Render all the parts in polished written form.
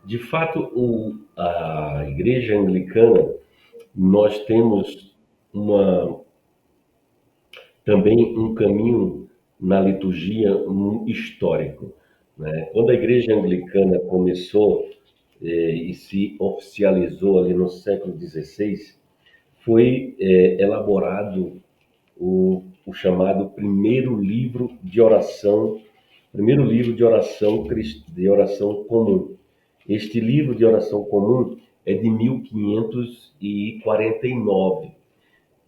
De fato, a Igreja Anglicana, nós temos uma, também um caminho na liturgia histórico, né? Quando a Igreja Anglicana começou e se oficializou ali no século XVI, foi elaborado o chamado primeiro livro de oração comum. Este livro de oração comum é de 1549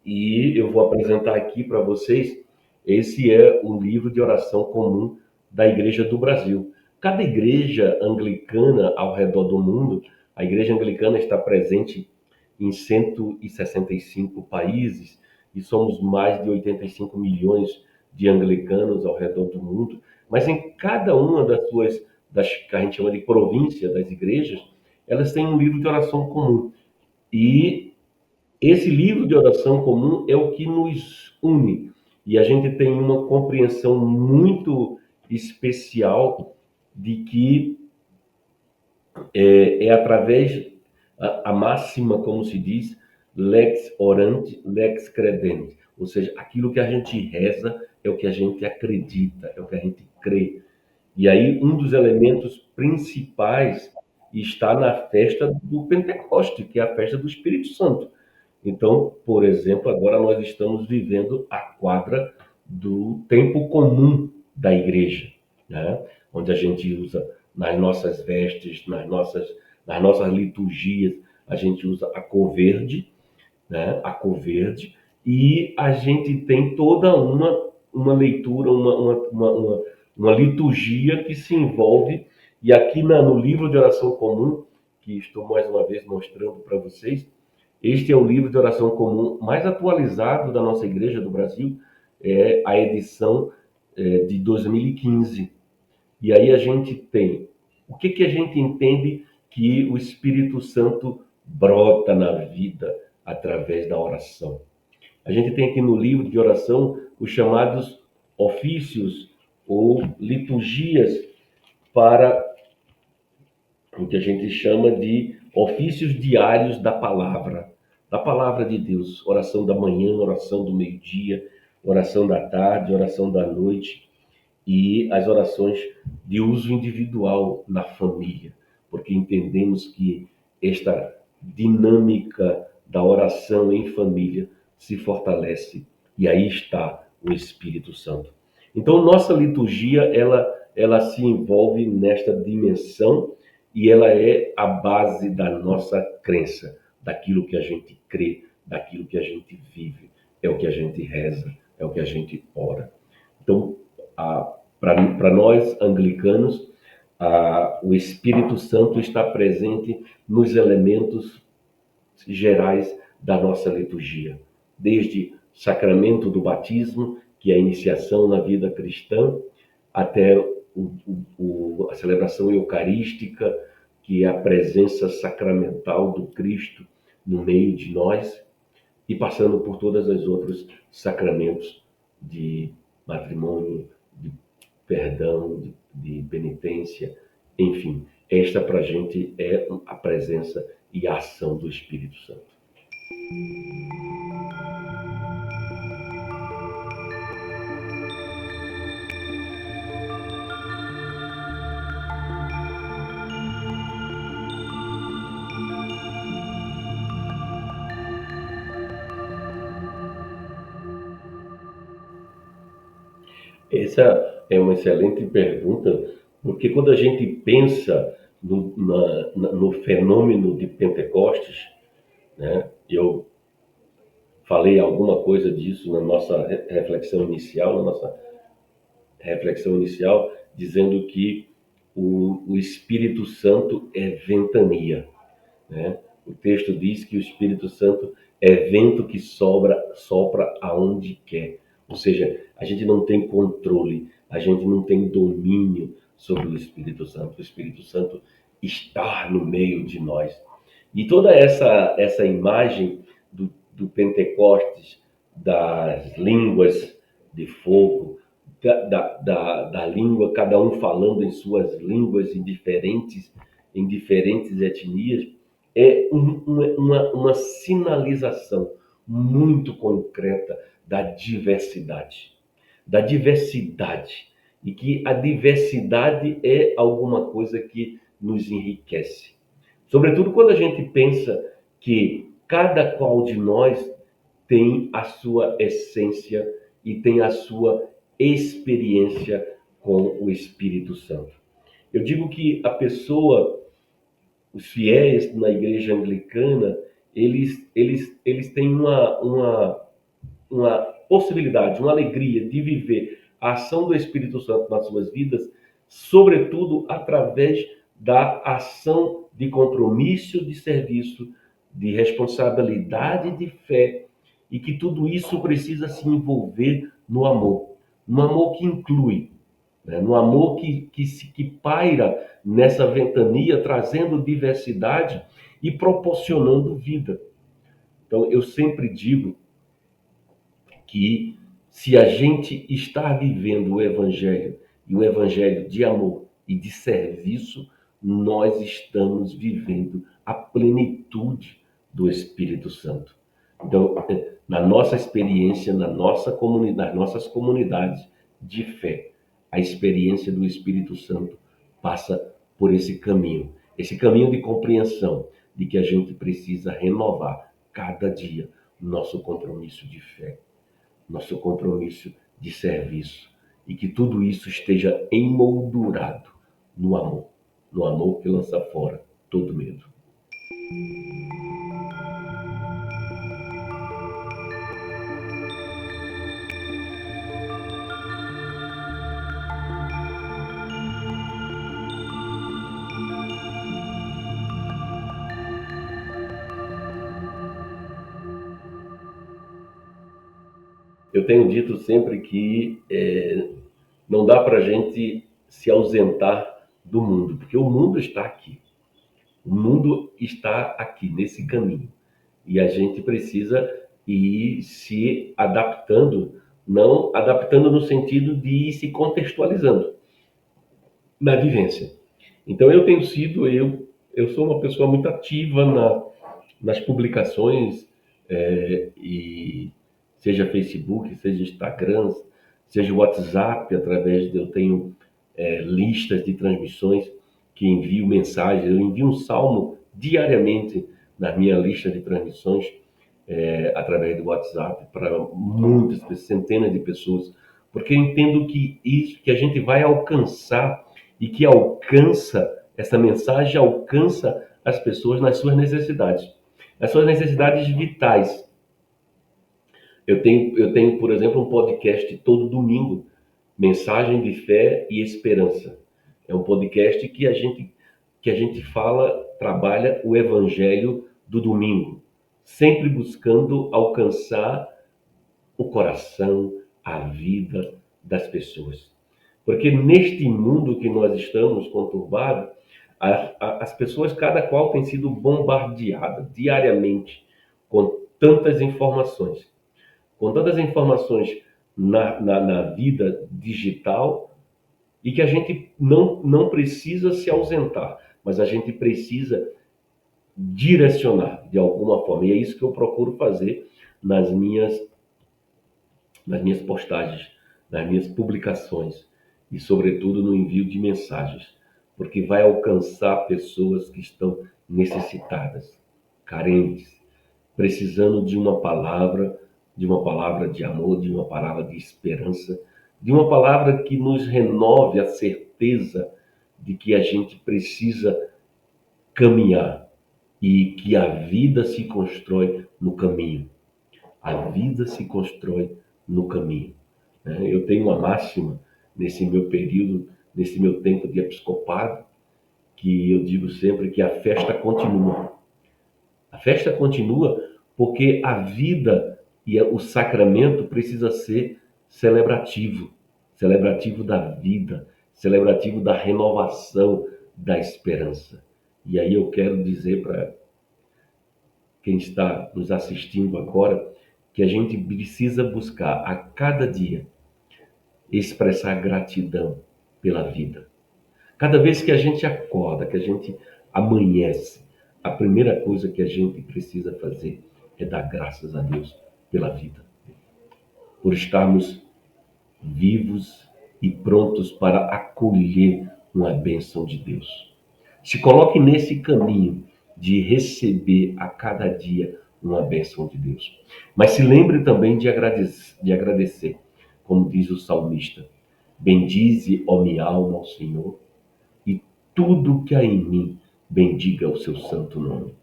e eu vou apresentar aqui para vocês. Esse é o livro de oração comum da Igreja do Brasil. Cada igreja anglicana ao redor do mundo, a Igreja Anglicana está presente em 165 países e somos mais de 85 milhões de anglicanos ao redor do mundo. Mas em cada uma das que a gente chama de província das igrejas, elas têm um livro de oração comum. E esse livro de oração comum é o que nos une. E a gente tem uma compreensão muito especial de que é através a máxima, como se diz, lex orante, lex credente. Ou seja, aquilo que a gente reza é o que a gente acredita, é o que a gente crê. E aí, um dos elementos principais está na festa do Pentecoste, que é a festa do Espírito Santo. Então, por exemplo, agora nós estamos vivendo a quadra do tempo comum da igreja, né? Onde a gente usa nas nossas vestes, nas nossas liturgias, a gente usa a cor verde, né? A cor verde, e a gente tem toda uma leitura, uma liturgia que se envolve, e aqui no livro de oração comum, que estou mais uma vez mostrando para vocês, este é o livro de oração comum mais atualizado da nossa Igreja do Brasil, é a edição de 2015. E aí a gente tem, o que que a gente entende que o Espírito Santo brota na vida através da oração? A gente tem aqui no livro de oração os chamados ofícios ou liturgias para o que a gente chama de ofícios diários da palavra de Deus. Oração da manhã, oração do meio-dia, oração da tarde, oração da noite e as orações de uso individual na família, porque entendemos que esta dinâmica da oração em família se fortalece e aí está o Espírito Santo. Então, nossa liturgia, ela se envolve nesta dimensão e ela é a base da nossa crença, daquilo que a gente crê, daquilo que a gente vive, é o que a gente reza, é o que a gente ora. Então, para nós anglicanos, o Espírito Santo está presente nos elementos gerais da nossa liturgia, desde sacramento do batismo, que é a iniciação na vida cristã, até a celebração eucarística, que é a presença sacramental do Cristo no meio de nós, e passando por todos os outros sacramentos de matrimônio, de perdão, de penitência, enfim. Esta para a gente é a presença e a ação do Espírito Santo. Essa é uma excelente pergunta, porque quando a gente pensa no fenômeno de Pentecostes, né, eu falei alguma coisa disso na nossa reflexão inicial, dizendo que o Espírito Santo é ventania, né? O texto diz que o Espírito Santo é vento que sopra aonde quer. Ou seja, a gente não tem controle, a gente não tem domínio sobre o Espírito Santo. O Espírito Santo está no meio de nós. E toda essa imagem do Pentecostes, das línguas de fogo, da língua, cada um falando em suas línguas diferentes, em diferentes etnias, é uma sinalização muito concreta da diversidade. Da diversidade. E que a diversidade é alguma coisa que nos enriquece. Sobretudo quando a gente pensa que cada qual de nós tem a sua essência e tem a sua experiência com o Espírito Santo. Eu digo que a pessoa, os fiéis na igreja anglicana, eles têm uma possibilidade, uma alegria de viver a ação do Espírito Santo nas suas vidas, sobretudo através da ação de compromisso, de serviço, de responsabilidade, de fé, e que tudo isso precisa se envolver no amor que inclui, né? No amor que paira nessa ventania, trazendo diversidade e proporcionando vida. Então, eu sempre digo que se a gente está vivendo o Evangelho, e o Evangelho de amor e de serviço, nós estamos vivendo a plenitude do Espírito Santo. Então, na nossa experiência, na nossa comunidade, nas nossas comunidades de fé, a experiência do Espírito Santo passa por esse caminho de compreensão de que a gente precisa renovar cada dia nosso compromisso de fé, nosso compromisso de serviço, e que tudo isso esteja emoldurado no amor que lança fora todo medo. Eu tenho dito sempre que não dá para a gente se ausentar do mundo, porque o mundo está aqui. O mundo está aqui, nesse caminho. E a gente precisa ir se adaptando, não adaptando no sentido de ir se contextualizando na vivência. Então eu sou uma pessoa muito ativa nas publicações, e seja Facebook, seja Instagram, seja WhatsApp, através de eu tenho listas de transmissões que envio mensagens, eu envio um salmo diariamente na minha lista de transmissões, através do WhatsApp para muitas, centenas de pessoas, porque eu entendo que isso que a gente vai alcançar e que alcança, essa mensagem alcança as pessoas nas suas necessidades vitais. Eu tenho, por exemplo, um podcast todo domingo, Mensagem de Fé e Esperança. É um podcast que a gente fala, trabalha o evangelho do domingo, sempre buscando alcançar o coração, a vida das pessoas. Porque neste mundo que nós estamos conturbado, as pessoas, cada qual tem sido bombardeada diariamente com tantas informações. Com tantas informações na vida digital, e que a gente não precisa se ausentar, mas a gente precisa direcionar de alguma forma. E é isso que eu procuro fazer nas minhas postagens, nas minhas publicações e, sobretudo, no envio de mensagens, porque vai alcançar pessoas que estão necessitadas, carentes, precisando de uma palavra de amor, de uma palavra de esperança, de uma palavra que nos renove a certeza de que a gente precisa caminhar e que a vida se constrói no caminho. A vida se constrói no caminho. Eu tenho uma máxima nesse meu período, nesse meu tempo de episcopado, que eu digo sempre que a festa continua. A festa continua porque a vida e o sacramento precisa ser celebrativo, celebrativo da vida, celebrativo da renovação, da esperança. E aí eu quero dizer para quem está nos assistindo agora que a gente precisa buscar a cada dia expressar gratidão pela vida. Cada vez que a gente acorda, que a gente amanhece, a primeira coisa que a gente precisa fazer é dar graças a Deus pela vida, por estarmos vivos e prontos para acolher uma bênção de Deus. Se coloque nesse caminho de receber a cada dia uma bênção de Deus. Mas se lembre também de agradecer, como diz o salmista: bendize, ó minha alma, ao Senhor, e tudo que há em mim, bendiga o seu santo nome.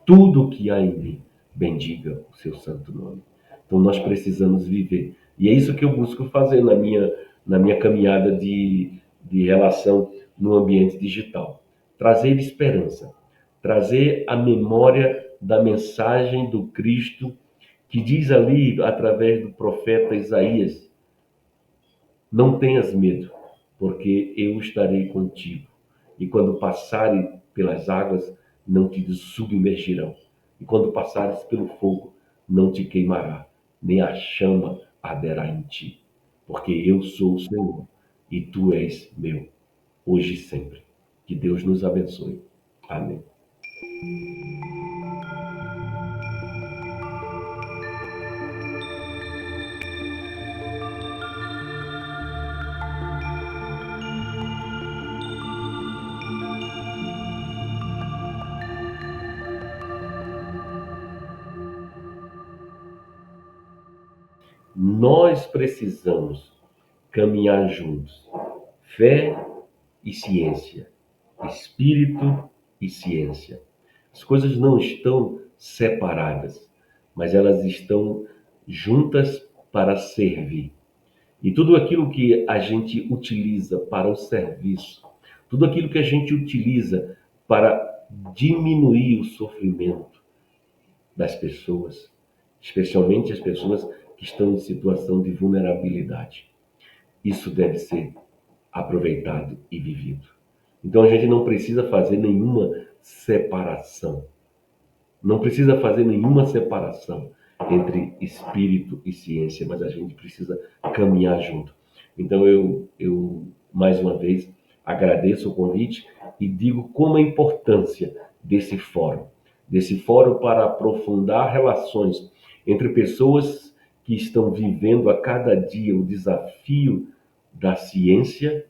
Tudo que há em mim, bendiga o seu santo nome. Então nós precisamos viver. E é isso que eu busco fazer na minha caminhada de relação no ambiente digital. Trazer esperança, trazer a memória da mensagem do Cristo que diz ali, através do profeta Isaías: não tenhas medo, porque eu estarei contigo. E quando passares pelas águas, não te submergirão. E quando passares pelo fogo, não te queimará, nem a chama arderá em ti. Porque eu sou o Senhor, e tu és meu, hoje e sempre. Que Deus nos abençoe. Amém. Nós precisamos caminhar juntos. Fé e ciência, espírito e ciência. As coisas não estão separadas, mas elas estão juntas para servir. E tudo aquilo que a gente utiliza para o serviço, tudo aquilo que a gente utiliza para diminuir o sofrimento das pessoas, especialmente as pessoas que estão em situação de vulnerabilidade, isso deve ser aproveitado e vivido. Então a gente não precisa fazer nenhuma separação. Não precisa fazer nenhuma separação entre espírito e ciência, mas a gente precisa caminhar junto. Então eu mais uma vez agradeço o convite e digo como a importância desse fórum para aprofundar relações entre pessoas que estão vivendo a cada dia o desafio da ciência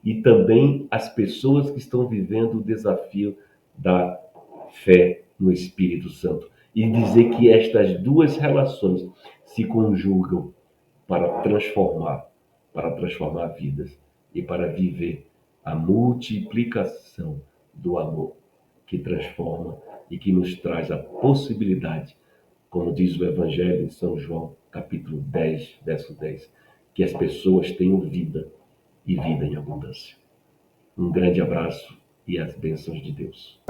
e também as pessoas que estão vivendo o desafio da fé no Espírito Santo. E dizer que estas duas relações se conjugam para transformar vidas e para viver a multiplicação do amor que transforma e que nos traz a possibilidade, como diz o Evangelho em São João, capítulo 10, verso 10, que as pessoas tenham vida e vida em abundância. Um grande abraço e as bênçãos de Deus.